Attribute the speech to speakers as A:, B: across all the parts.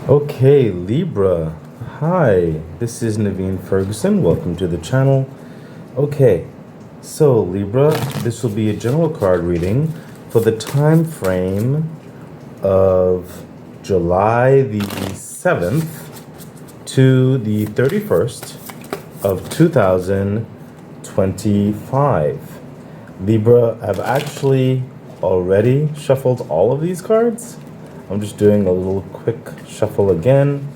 A: Okay, Libra. Hi, this is Naveen Ferguson. Welcome to the channel. Okay, so Libra, this will be a general card reading for the time frame of July the 7th to the 31st of 2025. Libra, I've actually already shuffled all of these cards. I'm just doing a little quick shuffle again.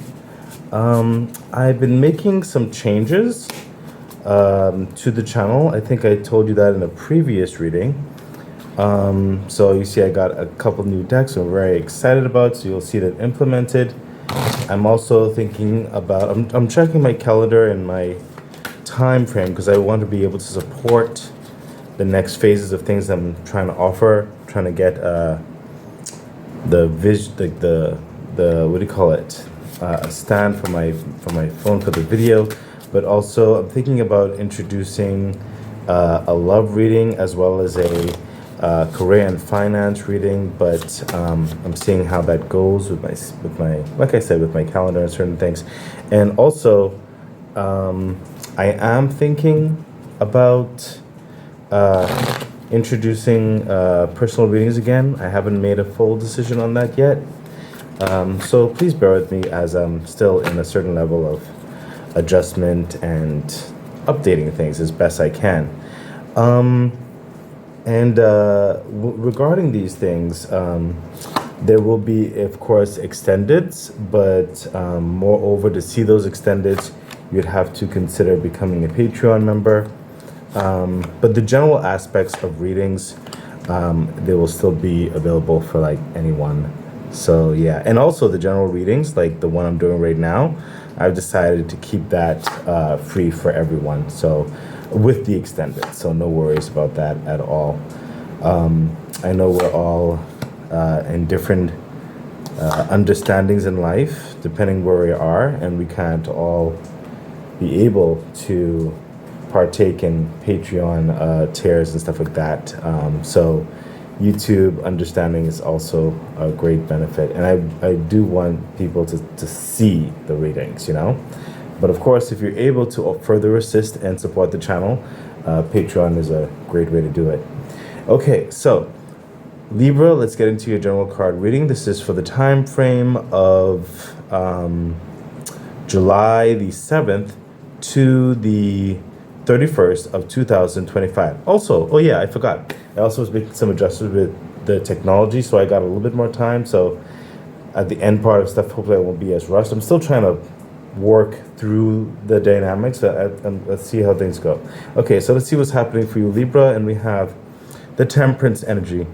A: I've been making some changes to the channel. I think I told you that in a previous reading. So you see I got a couple new decks I'm very excited about, so you'll see that implemented. I'm also thinking about, I'm checking my calendar and my time frame because I want to be able to support the next phases of things I'm trying to offer, trying to get the what do you call it, a stand for my phone for the video, but also I'm thinking about introducing a love reading as well as a career and finance reading, but I'm seeing how that goes with my like I said, with my calendar and certain things. And also I am thinking about introducing personal readings again. I haven't made a full decision on that yet. So please bear with me as I'm still in a certain level of adjustment and updating things as best I can. Regarding these things, there will be, of course, extendeds, but moreover, to see those extendeds, you'd have to consider becoming a Patreon member. But the general aspects of readings, they will still be available for like anyone. So yeah, and also the general readings, like the one I'm doing right now, I've decided to keep that free for everyone. So with the extended, so no worries about that at all. I know we're all in different understandings in life, depending where we are, and we can't all be able to partake in Patreon tiers and stuff like that. So YouTube understanding is also a great benefit. And I do want people to see the readings, you know? But of course, if you're able to further assist and support the channel, Patreon is a great way to do it. Okay, so Libra, let's get into your general card reading. This is for the time frame of July the 7th to the 31st of 2025. Also, oh yeah, I forgot. I also was making some adjustments with the technology, so I got a little bit more time. So at the end part of stuff, hopefully I won't be as rushed. I'm still trying to work through the dynamics, and let's see how things go. Okay, so let's see what's happening for you, Libra, and we have the Temperance energy.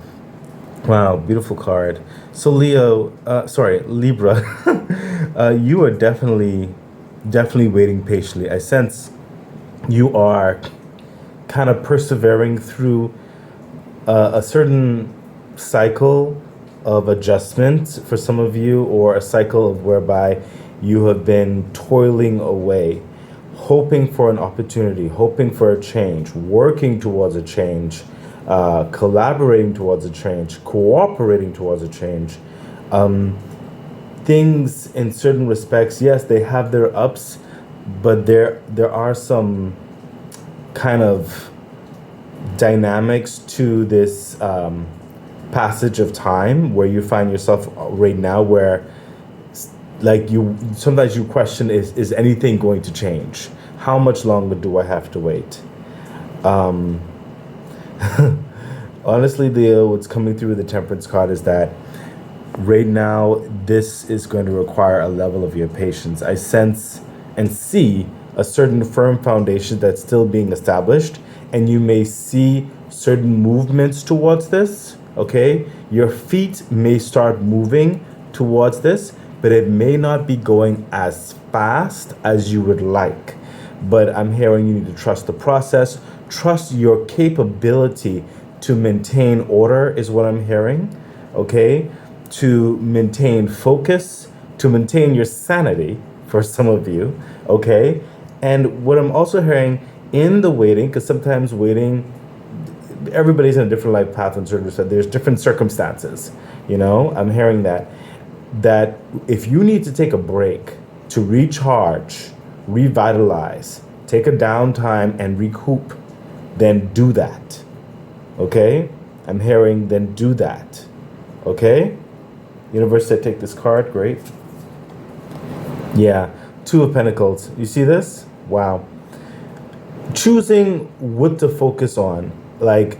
A: Wow, beautiful card. So Libra, you are definitely waiting patiently. I sense you are kind of persevering through a certain cycle of adjustment for some of you, or a cycle of whereby you have been toiling away, hoping for an opportunity, hoping for a change, working towards a change, collaborating towards a change, cooperating towards a change. Things in certain respects, yes, they have their ups, but there are some kind of dynamics to this passage of time where you find yourself right now, where like sometimes you question, is anything going to change? How much longer do I have to wait? Honestly, what's coming through the Temperance card is that right now this is going to require a level of your patience. I sense and see a certain firm foundation that's still being established, and you may see certain movements towards this. Okay, your feet may start moving towards this, but it may not be going as fast as you would like. But I'm hearing you need to trust the process, trust your capability to maintain order is what I'm hearing. Okay, to maintain focus, to maintain your sanity for some of you. Okay, and what I'm also hearing in the waiting, because sometimes waiting, everybody's in a different life path, and there's different circumstances, you know, I'm hearing that. that if you need to take a break to recharge, revitalize, take a downtime and recoup, then do that. Okay? I'm hearing then do that. Okay? Universe said take this card. Great. Yeah. Two of Pentacles. You see this? Wow. Choosing what to focus on. Like,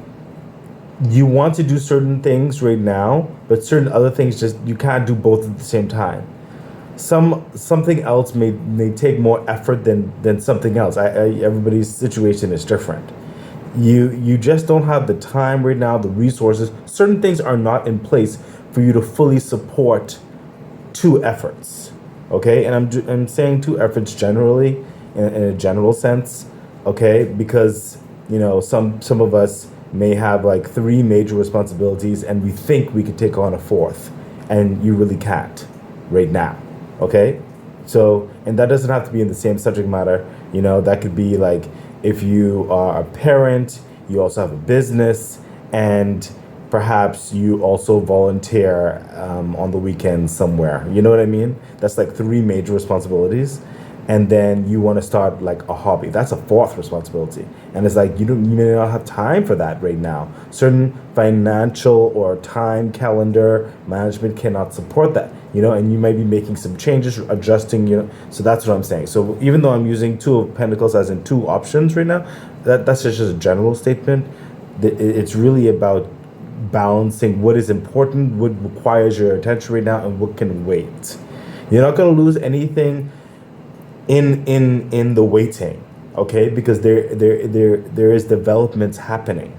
A: you want to do certain things right now, but certain other things just you can't do both at the same time. Something else may take more effort than something else. Everybody's situation is different. You just don't have the time right now, the resources. Certain things are not in place for you to fully support two efforts. Okay, and I'm saying two efforts generally in a general sense. Okay, because some of us may have like three major responsibilities, and we think we could take on a fourth, and you really can't right now. Okay, so, and that doesn't have to be in the same subject matter. That could be like if you are a parent, you also have a business, and perhaps you also volunteer on the weekends somewhere. You know what I mean? That's like three major responsibilities. And then you want to start like a hobby. That's a fourth responsibility. And it's like you may not have time for that right now. Certain financial or time calendar management cannot support that. And you might be making some changes, adjusting, So that's what I'm saying. So even though I'm using Two of Pentacles as in two options right now, that's just a general statement. It's really about balancing what is important, what requires your attention right now, and what can wait. You're not going to lose anything in the waiting, okay? Because there is developments happening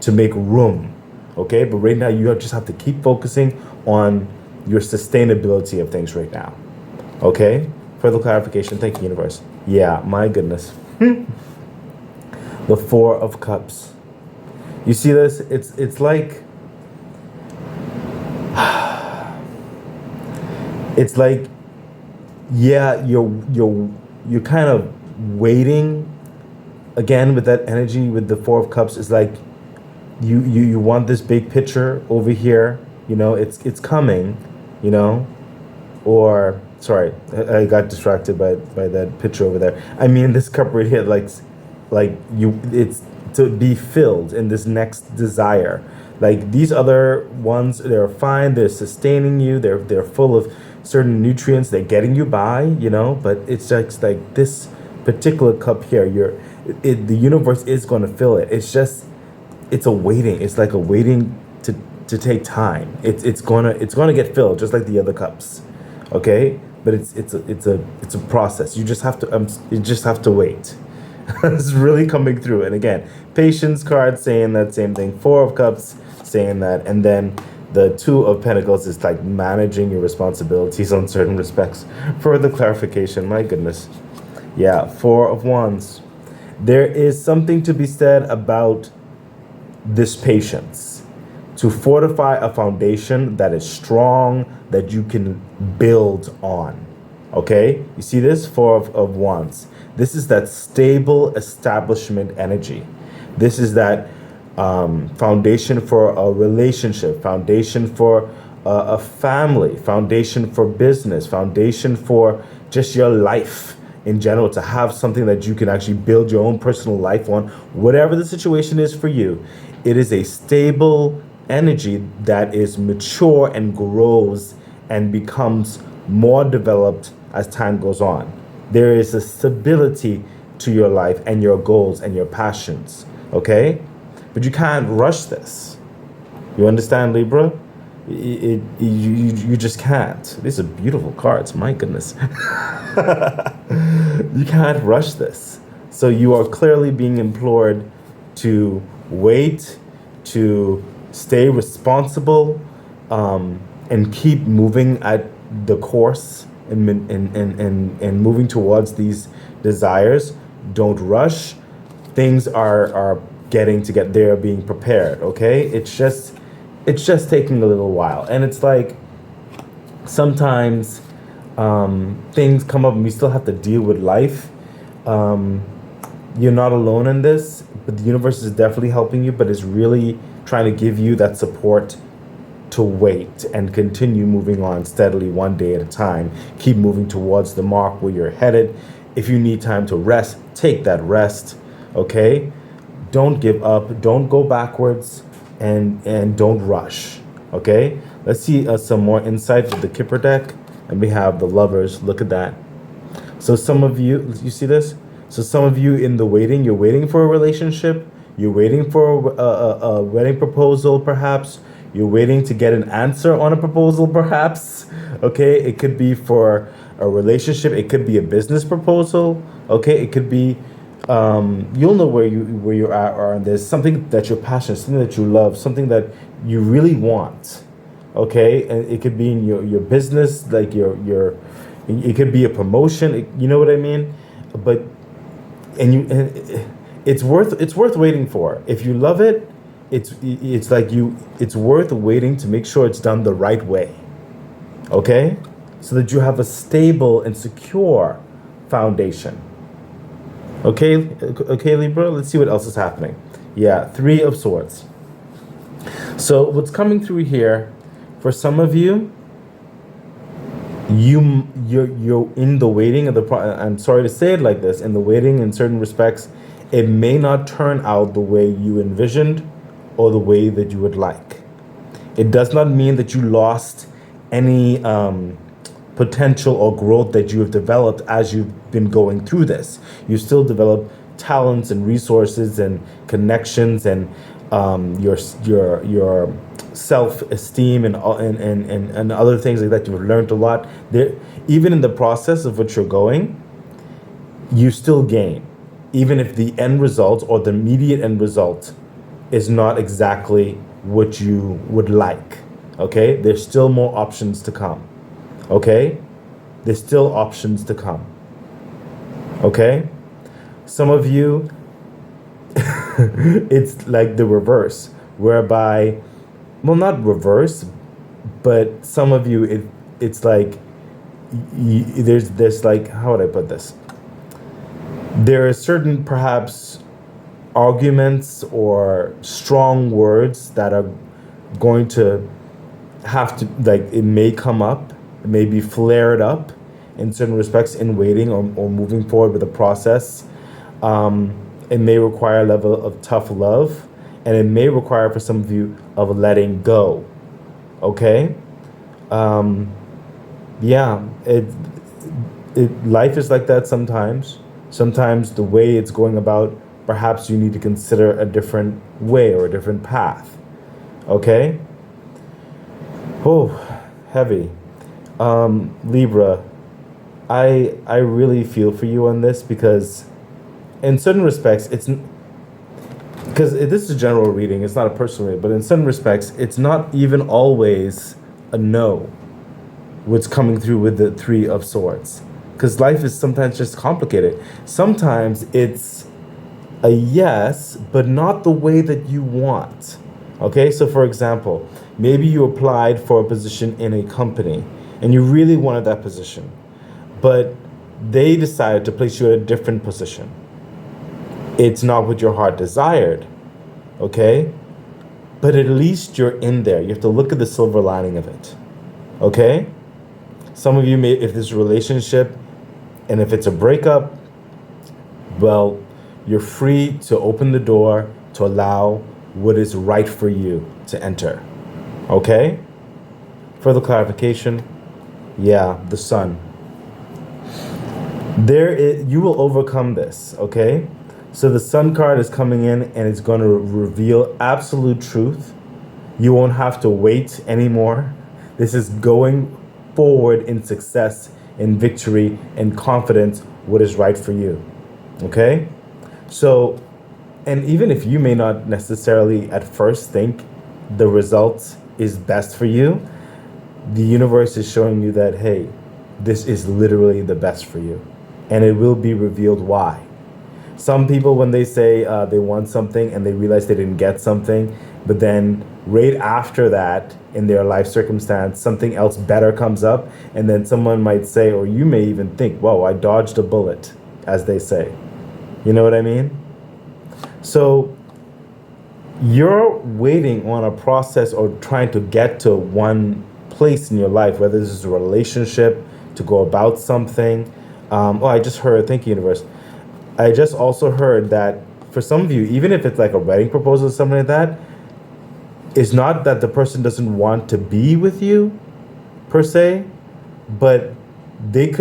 A: to make room, okay? But right now you just have to keep focusing on your sustainability of things right now, okay? Further clarification. Thank you, universe. Yeah, my goodness. The Four of Cups. You see this? It's like it's like, yeah, you're kind of waiting again with that energy with the Four of Cups. It's like you want this big picture over here, it's coming, or sorry, I got distracted by that picture over there. I mean this cup right here, like it's to be filled in this next desire. Like these other ones, they're fine, they're sustaining you, they're full of certain nutrients, they're getting you by, but it's just like this particular cup here, the universe is going to fill it. It's a waiting. It's like a waiting to take time. It's gonna get filled just like the other cups, okay? But it's a process. You just have to wait. It's really coming through. And again, patience card saying that same thing. Four of Cups saying that, and then the Two of Pentacles is like managing your responsibilities on certain respects. Further clarification, my goodness. Yeah, Four of Wands. There is something to be said about this patience. To fortify a foundation that is strong, that you can build on. Okay? You see this? Four of Wands. This is that stable establishment energy. This is that foundation for a relationship, foundation for a family, foundation for business, foundation for just your life in general, to have something that you can actually build your own personal life on. Whatever the situation is for you, it is a stable energy that is mature and grows and becomes more developed as time goes on. There is a stability to your life and your goals and your passions, okay? But you can't rush this. You understand, Libra? You just can't. These are beautiful cards, my goodness. You can't rush this. So you are clearly being implored to wait, to stay responsible, and keep moving at the course and moving towards these desires. Don't rush. Things are getting to get there, being prepared, okay? It's just taking a little while. And it's like sometimes things come up and we still have to deal with life. You're not alone in this, but the universe is definitely helping you, but it's really trying to give you that support to wait and continue moving on steadily one day at a time. Keep moving towards the mark where you're headed. If you need time to rest, take that rest, okay? Don't give up, don't go backwards, and don't rush, okay? Let's see some more insight with the Kipper deck. And we have the Lovers. Look at that. So some of you see this? So some of you in the waiting, you're waiting for a relationship, you're waiting for a wedding proposal perhaps, you're waiting to get an answer on a proposal perhaps, okay? It could be for a relationship, it could be a business proposal, okay? It could be, you'll know where you're at, or there's something that you're passionate, something that you love, something that you really want, okay? And it could be in your business, like it could be a promotion, you know what I mean? But it's worth waiting for. If you love it, it's worth waiting to make sure it's done the right way, okay? So that you have a stable and secure foundation. Okay, Libra. Let's see what else is happening. Yeah, Three of Swords. So what's coming through here, for some of you, you're in the waiting of I'm sorry to say it like this, in the waiting in certain respects, it may not turn out the way you envisioned or the way that you would like. It does not mean that you lost any potential or growth that you have developed as you've been going through this. You still develop talents and resources and connections and your self-esteem and other things like that. You've learned a lot there. Even in the process of what you're going, you still gain, even if the end result or the immediate end result is not exactly what you would like. Okay, there's still more options to come. Okay, there's still options to come. Okay, some of you it's like the reverse, whereby, well, not reverse, but some of you, it's like, there's like, how would I put this? There are certain, perhaps, arguments or strong words that are going to have to, like, it may come up, it may be flared up in certain respects in waiting or moving forward with the process. It may require a level of tough love, and it may require for some of you of letting go. Okay? Yeah, life is like that sometimes. Sometimes the way it's going about, perhaps you need to consider a different way or a different path. Okay? Oh, heavy. Libra, I really feel for you on this, because in certain respects, because this is a general reading, it's not a personal reading, but in certain respects, it's not even always a no, what's coming through with the Three of Swords. Because life is sometimes just complicated. Sometimes it's a yes, but not the way that you want. Okay, so for example, maybe you applied for a position in a company, and you really wanted that position, but they decided to place you at a different position. It's not what your heart desired, okay? But at least you're in there. You have to look at the silver lining of it, okay? Some of you may, if this relationship, and if it's a breakup, well, you're free to open the door to allow what is right for you to enter, okay? Further clarification, yeah, the Sun. You will overcome this, okay? So the Sun card is coming in, and it's going to reveal absolute truth. You won't have to wait anymore. This is going forward in success, in victory, in confidence, what is right for you. Okay? So, and even if you may not necessarily at first think the result is best for you, the universe is showing you that, hey, this is literally the best for you. And it will be revealed why. Some people, when they say they want something and they realize they didn't get something, but then right after that, in their life circumstance, something else better comes up, and then someone might say, or you may even think, whoa, I dodged a bullet, as they say. You know what I mean? So you're waiting on a process or trying to get to one place in your life, whether this is a relationship, to go about something. I just heard, thank you, universe. I just also heard that for some of you, even if it's like a wedding proposal or something like that, it's not that the person doesn't want to be with you per se, but they're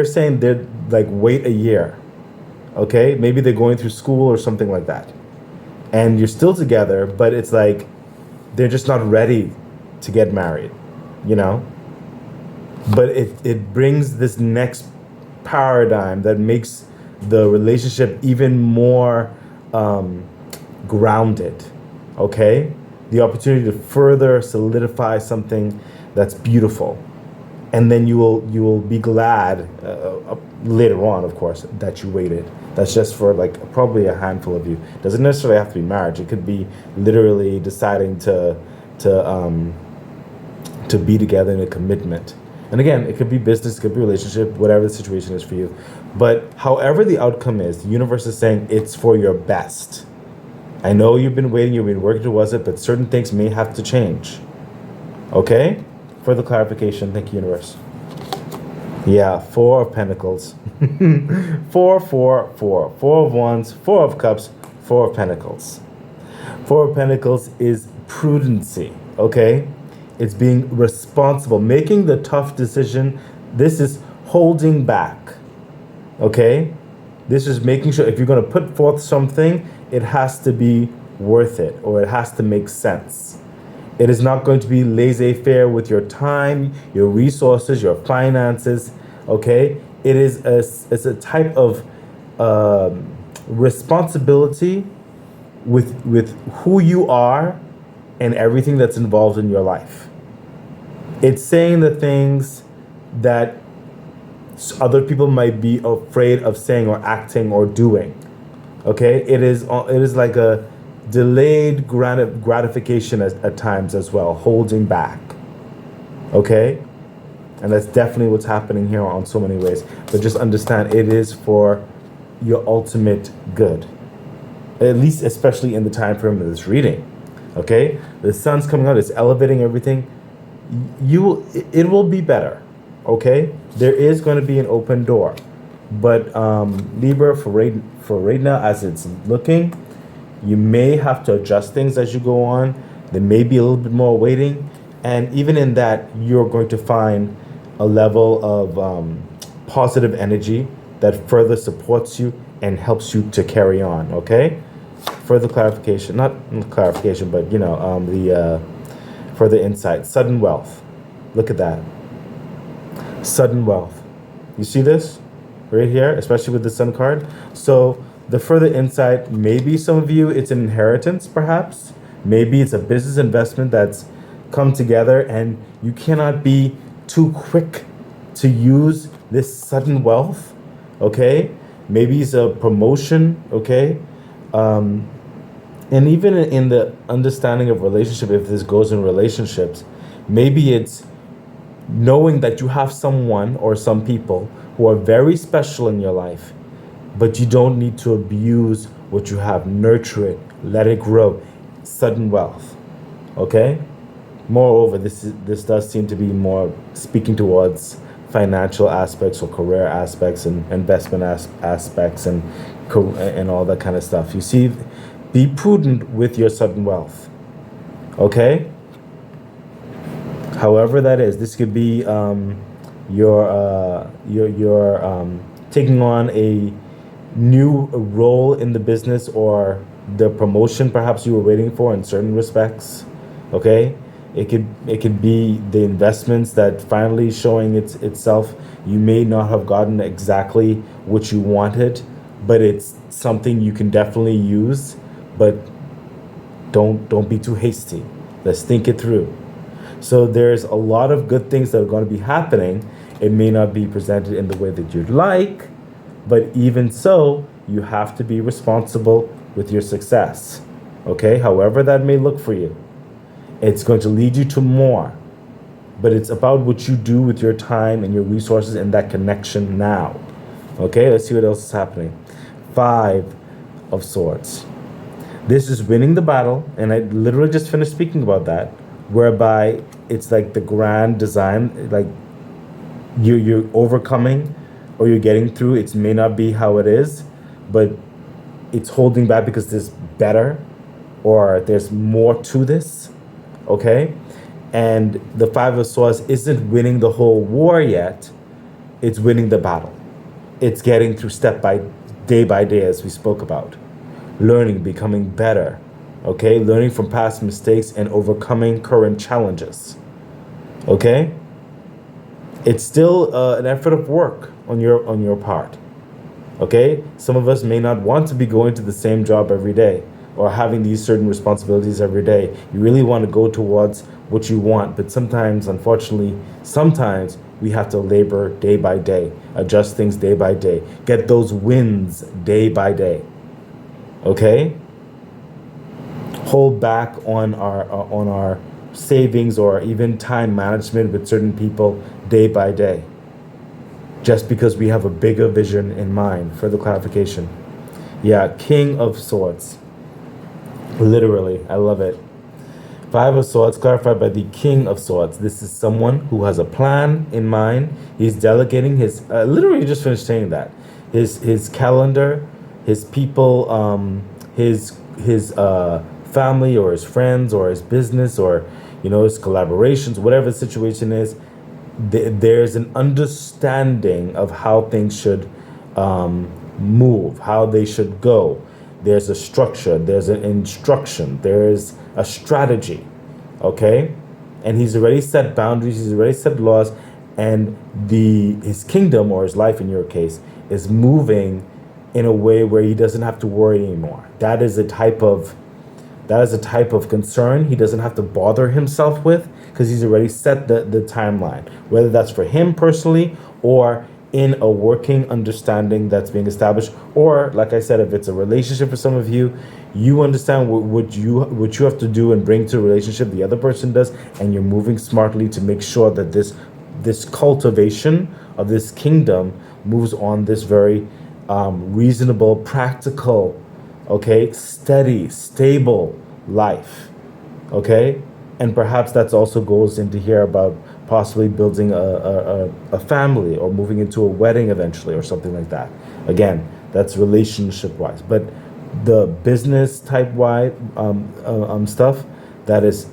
A: saying they're like, wait a year. Okay? Maybe they're going through school or something like that. And you're still together, but it's like they're just not ready to get married, you know? But it brings this next paradigm that makes the relationship even more grounded, okay? The opportunity to further solidify something that's beautiful. And then you will be glad later on, of course, that you waited. That's just for like probably a handful of you. Doesn't necessarily have to be marriage. It could be literally deciding to be together in a commitment. And again, it could be business, it could be relationship, whatever the situation is for you. But however the outcome is, the universe is saying it's for your best. I know you've been waiting, you've been working towards it, but certain things may have to change. Okay? Further clarification. Thank you, universe. Yeah, 4 of Pentacles. 4, 4, 4. 4 of Wands, 4 of Cups, 4 of Pentacles. 4 of Pentacles is prudency, okay? It's being responsible, making the tough decision. This is holding back, okay? This is making sure if you're going to put forth something, it has to be worth it, or it has to make sense. It is not going to be laissez-faire with your time, your resources, your finances, okay? It's a type of responsibility with who you are and everything that's involved in your life. It's saying the things that other people might be afraid of saying or acting or doing, okay? It is like a delayed gratification at times as well, holding back, okay? And that's definitely what's happening here on so many ways. But just understand, it is for your ultimate good, at least especially in the time frame of this reading, okay? The sun's coming out, it's elevating everything. It will be better, okay? There is going to be an open door, but Libra, for right now, as it's looking, you may have to adjust things as you go on. There may be a little bit more waiting. And even in that, you're going to find a level of positive energy that further supports you and helps you to carry on, okay? Further clarification, not clarification, but, you know, the further insight. Sudden wealth. Look at that. Sudden wealth. You see this right here, especially with the Sun card? So the further insight, maybe some of you, it's an inheritance, perhaps. Maybe it's a business investment that's come together and you cannot be too quick to use this sudden wealth, okay? Maybe it's a promotion, okay? And even in the understanding of relationship, if this goes in relationships, maybe it's knowing that you have someone or some people who are very special in your life, but you don't need to abuse what you have. Nurture it, let it grow. Sudden wealth, okay? Moreover, this does seem to be more speaking towards financial aspects or career aspects and investment aspects and all that kind of stuff. You see, be prudent with your sudden wealth, okay? However that is, this could be your taking on a new role in the business or the promotion perhaps you were waiting for in certain respects, okay? It could be the investments that finally showing itself. You may not have gotten exactly what you wanted, but it's something you can definitely use. But don't be too hasty. Let's think it through. So there's a lot of good things that are going to be happening. It may not be presented in the way that you'd like, but even so, you have to be responsible with your success, okay? However that may look for you. It's going to lead you to more, but it's about what you do with your time and your resources and that connection now, okay? Let's see what else is happening. 5 of Swords. This is winning the battle, and I literally just finished speaking about that, whereby it's like the grand design, like you're overcoming or you're getting through. It may not be how it is, but it's holding back because there's better or there's more to this, okay? And the Five of Swords isn't winning the whole war yet, it's winning the battle. It's getting through day by day, as we spoke about. Learning, becoming better, okay? Learning from past mistakes and overcoming current challenges, okay? It's still an effort of work on your part, okay? Some of us may not want to be going to the same job every day or having these certain responsibilities every day. You really want to go towards what you want, but sometimes, unfortunately, sometimes we have to labor day by day, adjust things day by day, get those wins day by day. Okay? Hold back on our savings or even time management with certain people day by day, just because we have a bigger vision in mind. Further clarification. Yeah, King of Swords. Literally, I love it. Five of Swords clarified by the King of Swords. This is someone who has a plan in mind. He's delegating his, literally just finished saying that, his calendar, his people, his family or his friends or his business or, his collaborations, whatever the situation is. There's an understanding of how things should move, how they should go. There's a structure, there's an instruction, there's a strategy, okay? And he's already set boundaries, he's already set laws, and his kingdom, or his life in your case, is moving in a way where he doesn't have to worry anymore. That is a type of concern he doesn't have to bother himself with, because he's already set the timeline, whether that's for him personally or in a working understanding that's being established, or like I said, if it's a relationship for some of you, you understand what you have to do and bring to a relationship, the other person does, and you're moving smartly to make sure that this cultivation of this kingdom moves on this very reasonable, practical, okay, steady, stable life, okay? And perhaps that also goes into here about possibly building a family or moving into a wedding eventually or something like that. Again, that's relationship-wise. But the business type-wise stuff, that is,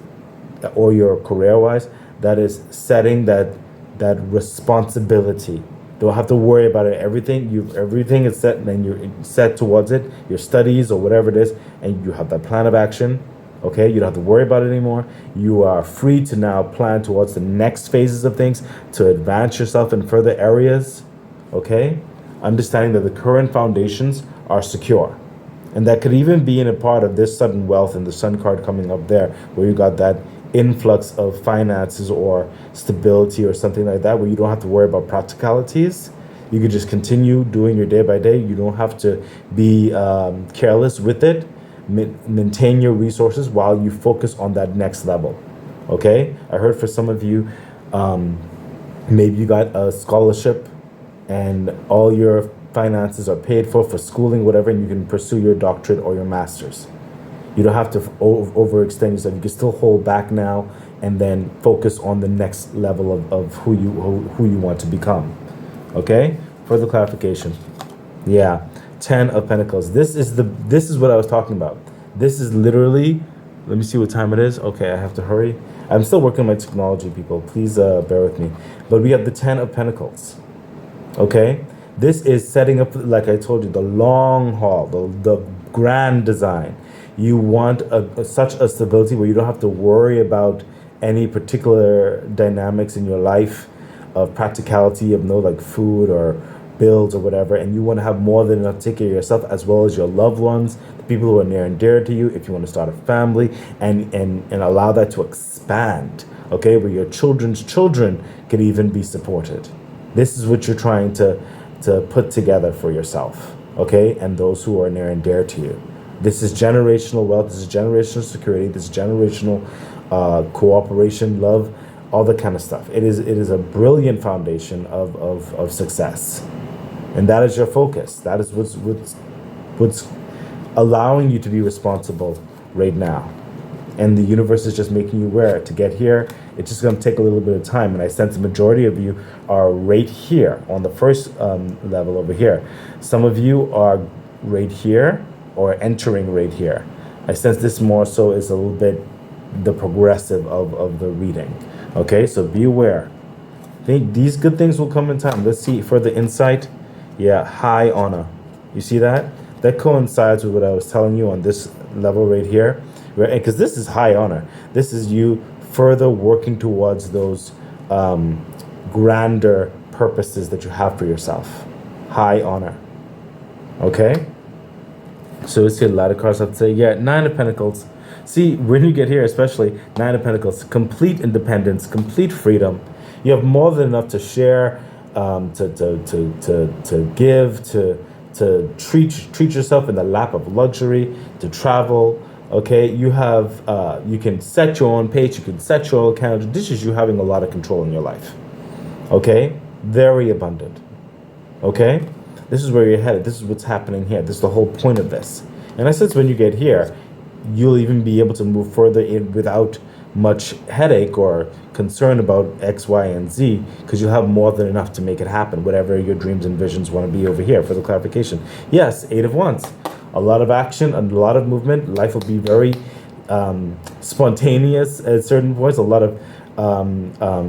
A: or your career-wise, that is setting that responsibility. Don't have to worry about it. Everything is set, and you're set towards it, your studies or whatever it is, and you have that plan of action. Okay, you don't have to worry about it anymore. You are free to now plan towards the next phases of things to advance yourself in further areas. Okay, understanding that the current foundations are secure. And that could even be in a part of this sudden wealth and the sun card coming up there, where you got that influx of finances or stability or something like that, where you don't have to worry about practicalities. You could just continue doing your day by day. You don't have to be careless with it. Maintain your resources while you focus on that next level. Okay, I heard for some of you, maybe you got a scholarship and all your finances are paid for schooling, whatever, and you can pursue your doctorate or your master's. You don't have to overextend yourself. You can still hold back now and then focus on the next level of who you want to become. Okay, further clarification. Yeah. 10 of Pentacles. This is what I was talking about. This is literally, let me see what time it is. Okay, I have to hurry. I'm still working on my technology, people. Please bear with me. But we have the 10 of Pentacles. Okay? This is setting up, like I told you, the long haul, the grand design. You want such a stability where you don't have to worry about any particular dynamics in your life of practicality of like food or bills or whatever, and you want to have more than enough to take care of yourself as well as your loved ones, the people who are near and dear to you, if you want to start a family, and allow that to expand, okay, where your children's children can even be supported. This is what you're trying to put together for yourself, okay, and those who are near and dear to you. This is generational wealth, this is generational security, this is generational cooperation, love, all that kind of stuff. It is a brilliant foundation of success. And that is your focus. That is what's allowing you to be responsible right now. And the universe is just making you aware to get here. It's just going to take a little bit of time. And I sense the majority of you are right here on the first level over here. Some of you are right here or entering right here. I sense this more so is a little bit the progressive of the reading. Okay, so be aware. Think these good things will come in time. Let's see further insight. Yeah, high honor. You see that? That coincides with what I was telling you on this level right here. Right? Because this is high honor. This is you further working towards those grander purposes that you have for yourself. High honor. Okay? So let's see a lot of cards have to say. Yeah, Nine of Pentacles. See, when you get here, especially Nine of Pentacles, complete independence, complete freedom. You have more than enough to share, to give, to treat yourself in the lap of luxury, to travel. Okay, you have you can set your own pace, you can set your own calendar. This is you having a lot of control in your life. Okay, very abundant. Okay, this is where you're headed. This is what's happening here. This is the whole point of this. And I sense when you get here, you'll even be able to move further in without much headache or concern about X, Y, and Z, because you'll have more than enough to make it happen, whatever your dreams and visions want to be over here for the clarification. Yes, Eight of Wands. A lot of action and a lot of movement. Life will be very spontaneous at certain points. A lot of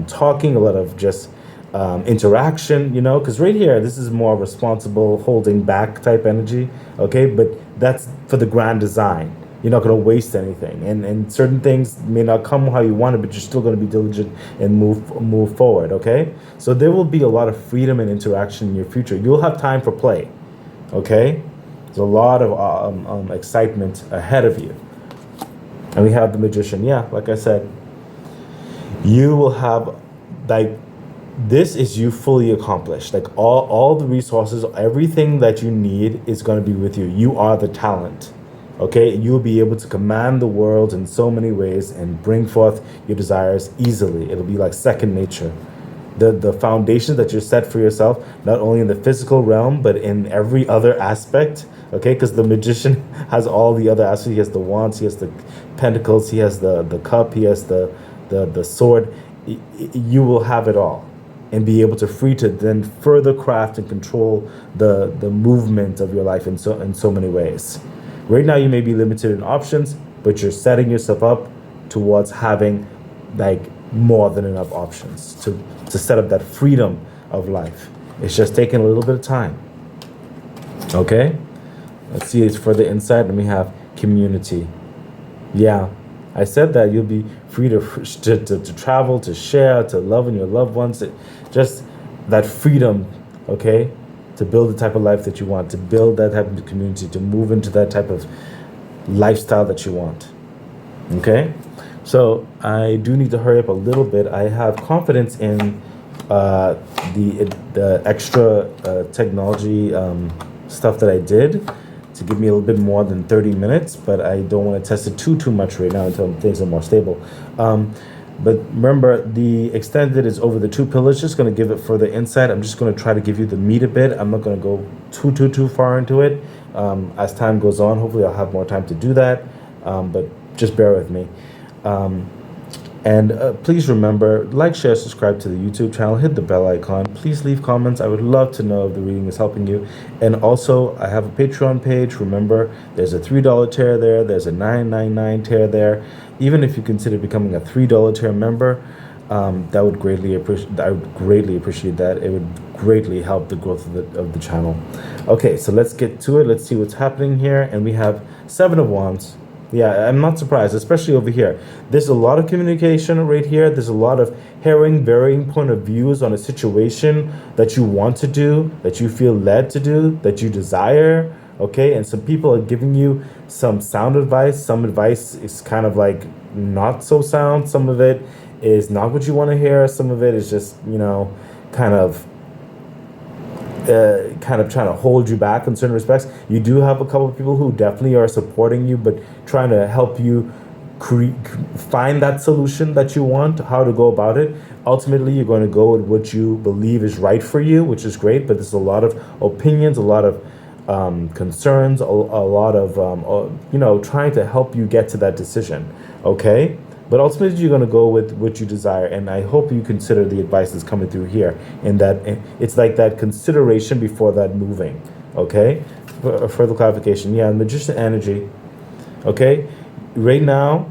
A: talking, a lot of just interaction, you know, because right here, this is more responsible, holding back type energy, okay? But that's for the grand design. You're not going to waste anything, and certain things may not come how you want it, but you're still going to be diligent and move forward. Okay, so there will be a lot of freedom and interaction in your future. You'll have time for play. Okay, there's a lot of excitement ahead of you, and we have the Magician. Yeah, like I said, you will have like this is you fully accomplished. Like all the resources, everything that you need is going to be with you. You are the talent. Okay, you'll be able to command the world in so many ways and bring forth your desires easily. It'll be like second nature. The foundation that you're set for yourself, not only in the physical realm, but in every other aspect. Okay, because the Magician has all the other aspects. He has the wands, he has the pentacles, he has the cup, he has the sword. You will have it all and be able to free to then further craft and control the movement of your life in so many ways. Right now, you may be limited in options, but you're setting yourself up towards having like more than enough options to set up that freedom of life. It's just taking a little bit of time. Okay, let's see it's further insight. And we have community. Yeah, I said that you'll be free to travel, to share, to love in your loved ones. Just that freedom. Okay. To build the type of life that you want, to build that type of community, to move into that type of lifestyle that you want. Okay? So I do need to hurry up a little bit. I have confidence in the extra technology stuff that I did to give me a little bit more than 30 minutes, but I don't want to test it too much right now until things are more stable. But remember, the extended is over the two pillars, just going to give it further insight. I'm just going to try to give you the meat a bit. I'm not going to go too far into it. As time goes on, hopefully I'll have more time to do that. But just bear with me. And please remember, like, share, subscribe to the YouTube channel, hit the bell icon. Please leave comments. I would love to know if the reading is helping you. And also, I have a Patreon page. Remember, there's a $3 tier there. There's a $9.99 tier there. Even if you consider becoming a $3 tier member, that would greatly appreciate. I would greatly appreciate that. It would greatly help the growth of the channel. Okay, so let's get to it. Let's see what's happening here. And we have Seven of Wands. Yeah, I'm not surprised, especially over here. There's a lot of communication right here. There's a lot of hearing varying point of views on a situation that you want to do, that you feel led to do, that you desire. Okay, and some people are giving you some sound advice. Some advice is kind of like not so sound. Some of it is not what you want to hear. Some of it is just, you know, kind of trying to hold you back in certain respects. You do have a couple of people who definitely are supporting you, but trying to help you find that solution that you want, how to go about it. Ultimately, you're going to go with what you believe is right for you, which is great, but there's a lot of opinions, a lot of concerns, a lot of, trying to help you get to that decision, okay? But ultimately, you're going to go with what you desire, and I hope you consider the advice that's coming through here, in that it's like that consideration before that moving, okay? For further clarification, yeah, Magician energy, okay? Right now,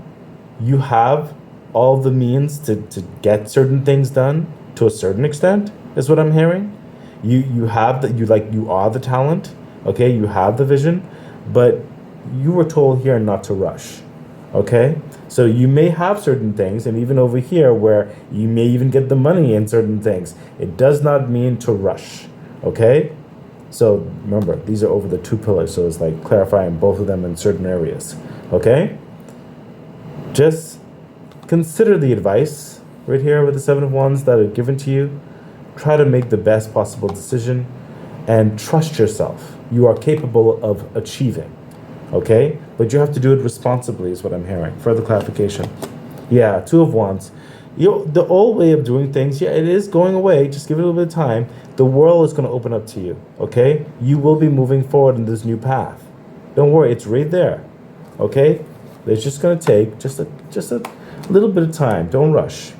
A: you have all the means to get certain things done to a certain extent, is what I'm hearing. You have that, you are the talent, okay? You have the vision, but you were told here not to rush, okay? So you may have certain things, and even over here where you may even get the money in certain things, it does not mean to rush, okay? So remember, these are over the 2 pillars, so it's like clarifying both of them in certain areas, okay? Just consider the advice right here with the 7 of Wands that are given to you. Try to make the best possible decision and trust yourself. You are capable of achieving, okay? But you have to do it responsibly is what I'm hearing. Further clarification. Yeah, 2 of Wands. The old way of doing things, yeah, it is going away. Just give it a little bit of time. The world is going to open up to you, okay? You will be moving forward in this new path. Don't worry, it's right there, okay? It's just going to take just a little bit of time. Don't rush.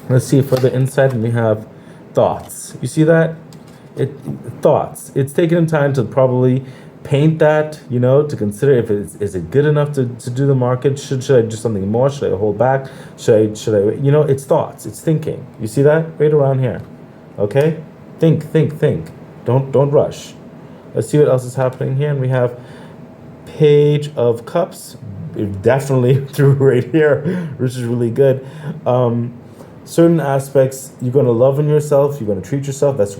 A: Let's see further insight, and we have thoughts. You see that? Thoughts. It's taken time to probably paint that, to consider if is it good enough to do the market? Should I do something more? Should I hold back? Should I it's thoughts. It's thinking. You see that? Right around here. Okay? Think. Don't rush. Let's see what else is happening here. And we have Page of Cups. Definitely through right here, which is really good. Certain aspects you're going to love in yourself, you're going to treat yourself, that's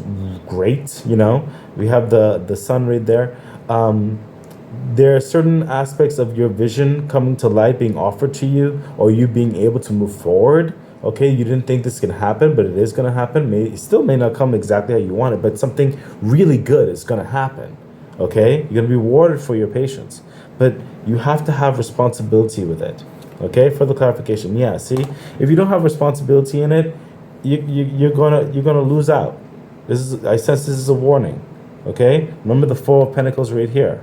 A: great. We have the sun right there. There are certain aspects of your vision coming to light, being offered to you, or you being able to move forward. Okay, you didn't think this can happen, but it is going to happen. It still may not come exactly how you want it, but something really good is going to happen. Okay, you're going to be rewarded for your patience, but you have to have responsibility with it. Okay, further clarification. Yeah, see, if you don't have responsibility in it, you're gonna lose out. I sense this is a warning. Okay, remember the 4 of Pentacles right here.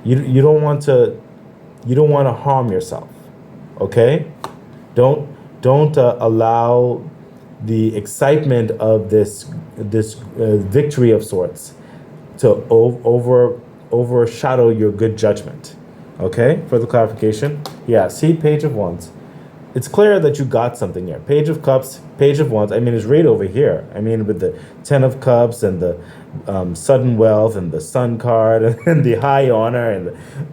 A: You don't want to harm yourself. Okay, don't allow the excitement of this victory of sorts to overshadow your good judgment. Okay, further clarification. Yeah, see, Page of Wands. It's clear that you got something here. Page of Cups, Page of Wands. I mean, it's right over here. I mean, with the 10 of Cups and the sudden wealth and the Sun card and the high honor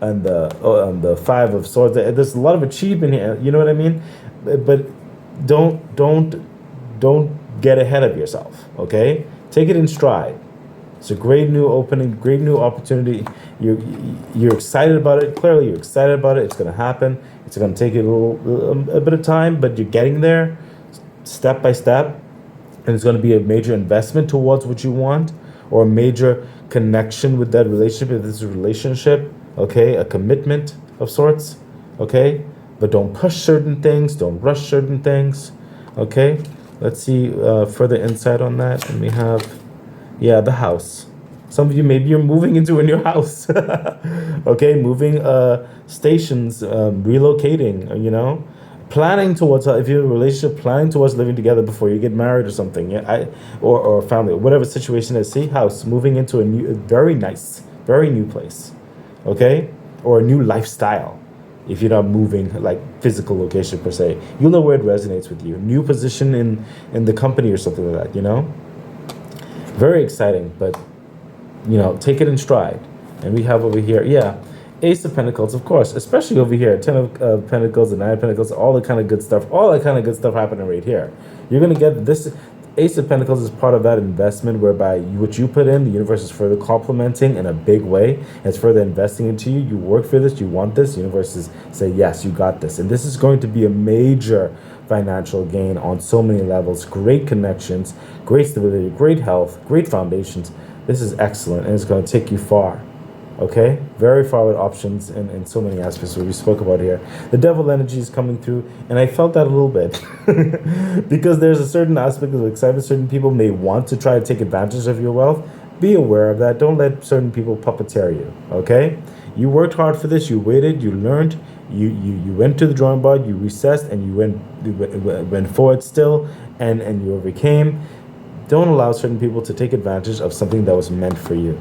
A: and the 5 of Swords. There's a lot of achievement here. You know what I mean? But don't get ahead of yourself. Okay, take it in stride. It's a great new opening, great new opportunity. You're excited about it. Clearly, you're excited about it. It's going to happen. It's going to take you a bit of time, but you're getting there step by step. And it's going to be a major investment towards what you want, or a major connection with that relationship. If this is a relationship, okay, a commitment of sorts, okay? But don't push certain things. Don't rush certain things, okay? Let's see further insight on that. And we have... yeah, the house. Some of you, maybe you're moving into a new house. Okay, moving stations, relocating, planning towards, if you're in a relationship, planning towards living together before you get married or something. Yeah, or family, whatever situation is. See, house, moving into a very nice, very new place. Okay, or a new lifestyle. If you're not moving like physical location per se, you'll know where it resonates with you. New position in the company or something like that. Very exciting, but, take it in stride. And we have over here, yeah, Ace of Pentacles, of course, especially over here, 10 of Pentacles and 9 of Pentacles, all that kind of good stuff happening right here. You're going to get this. Ace of Pentacles is part of that investment whereby what you put in, the universe is further complementing in a big way. It's further investing into you. You work for this, you want this. The universe is say, yes, you got this. And this is going to be a major financial gain on so many levels. Great connections, great stability, great health, great foundations. This is excellent, and it's going to take you far. Okay, very far with options in so many aspects we spoke about here. The devil energy is coming through, and I felt that a little bit because there's a certain aspect of excitement. Certain people may want to try to take advantage of your wealth. be aware of that. Don't let certain people puppeteer you, okay? You worked hard for this, you waited, you learned, you went to the drawing board, you recessed, and you went forward still, and you overcame. Don't allow certain people to take advantage of something that was meant for you,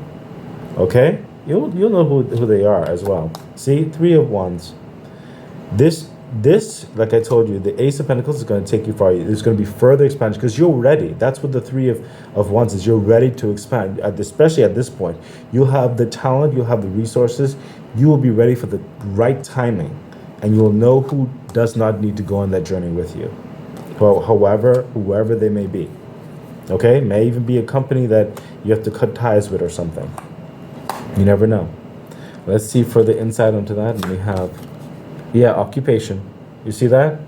A: okay? You'll know who they are as well. See, 3 of Wands. This, like I told you, the Ace of Pentacles is going to take you far. There's going to be further expansion because you're ready. That's what the 3 of Wands is. You're ready to expand, especially at this point. You'll have the talent, you'll have the resources. You will be ready for the right timing, and you will know who does not need to go on that journey with you, whoever they may be. Okay, may even be a company that you have to cut ties with or something. You never know. Let's see further insight onto that, and we have, yeah, occupation. You see that?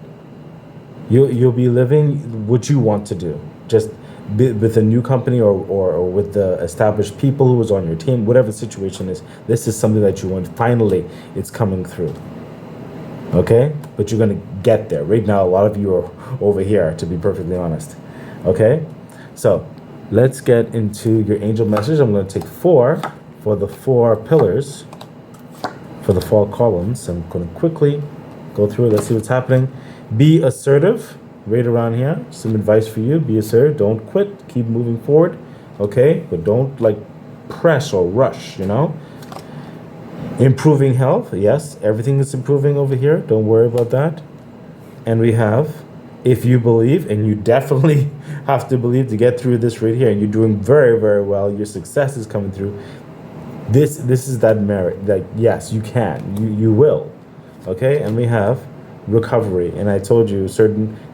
A: You'll be living what you want to do. Just with a new company or with the established people who was on your team, whatever the situation is, this is something that you want. Finally, it's coming through. Okay? But you're going to get there. Right now, a lot of you are over here, to be perfectly honest. Okay? So, let's get into your angel message. I'm going to take 4 for the 4 pillars, for the 4 columns. I'm going to quickly go through it. Let's see what's happening. Be assertive. Right around here, some advice for you. Be assertive. Don't quit. Keep moving forward. Okay? But don't like press or rush, you know? Improving health. Yes, everything is improving over here. Don't worry about that. And we have, if you believe, and you definitely have to believe to get through this right here, and you're doing very, very well. Your success is coming through. This is that merit. Like, yes, you can. You will. Okay? And we have recovery, and I told you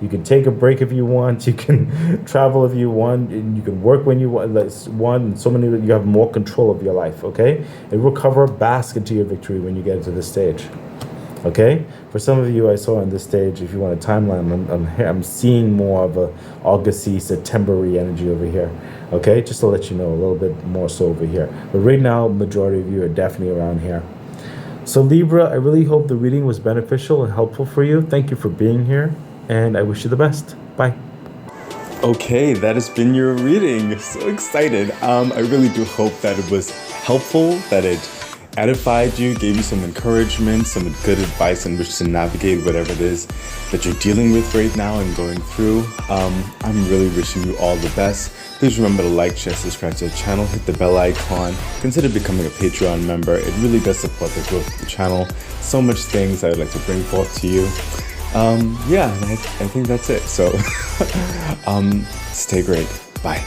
A: you can take a break if you want, you can travel if you want, and you can work when you want, and so many, you have more control of your life. Okay, and recover, bask into your victory when you get to this stage. Okay, for some of you I saw on this stage, if you want a timeline, I'm seeing more of a August-y, September-y energy over here. Okay, just to let you know a little bit more so over here, but right now majority of you are definitely around here. So Libra, I really hope the reading was beneficial and helpful for you. Thank you for being here, and I wish you the best. Bye.
B: Okay, that has been your reading. So excited. I really do hope that it was helpful, that it edified you, gave you some encouragement, some good advice on which to navigate whatever it is that you're dealing with right now and going through. I'm really wishing you all the best. Please remember to like, share, subscribe to the channel, hit the bell icon, consider becoming a Patreon member. It really does support the growth of the channel. So much things I would like to bring forth to you. Yeah, I think that's it. So stay great. Bye.